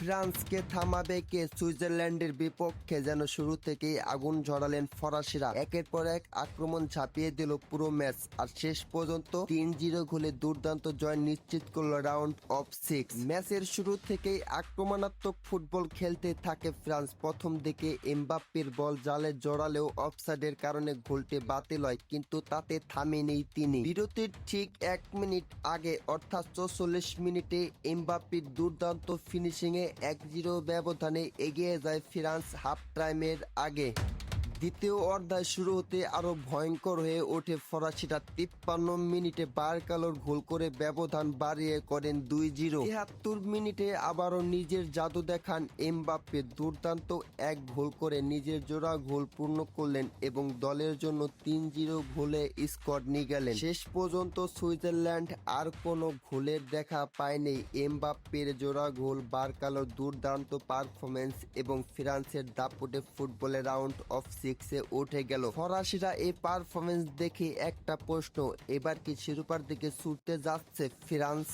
ফ্রান্সকে থামাবে কে? সুইজারল্যান্ডের বিপক্ষে যেন শুরু থেকেই আগুন ঝরালেন ফরাসিরা। একের পর এক আক্রমণ ঝাঁপিয়ে দিল পুরো ম্যাচ, আর শেষ পর্যন্ত 3-0 গোলে দুর্দান্ত জয় নিশ্চিত করল রাউন্ড অফ 6। ম্যাচের শুরু থেকেই আক্রমণাত্মক ফুটবল খেলতে থাকে ফ্রান্স। প্রথম দিকে এমবাপ্পের বল জালে জড়ালেও অফসাইডের কারণে গোলটি বাতিল হয়, কিন্তু তাতে থামেনি তিনি। বিরতির ঠিক 1 মিনিট আগে অর্থাৎ 44 মিনিটে এমবাপ্পের দুর্দান্ত ফিনিশিংয়ে 1-0 ব্যবধানে এগিয়ে যায় ফ্রান্স হাফ টাইমের আগে। দ্বিতীয় অর্ধায় শুরু হতে আরো ভয়ঙ্কর হয়ে ওঠে ফরাসিরা। 53 মিনিটে বারকালোর গোল করে ব্যবধান বাড়িয়ে করেন 2-0। 73 মিনিটে আবারও নিজের জাদু দেখান এমবাপ্পে, দুর্দান্ত এক গোল করে নিজের জোড়া গোল পূর্ণ করলেন এবং দলের জন্য 3-0 গোলে স্কোর নিয়ে গেলেন। শেষ পর্যন্ত সুইজারল্যান্ড আর কোনো গোলের দেখা পায়নি। এমবাপ্পের জোড়া গোল, বারকালোর দুর্দান্ত পারফরমেন্স এবং ফ্রান্সের দাপটে ফুটবলের রাউন্ড অফ 6-এ উঠে গেল। ফরাসিরা এই পারফরমেন্স দেখে একটা প্রশ্ন, এবার কি শিরোপার দিকে ছুটতে যাচ্ছে ফ্রান্স?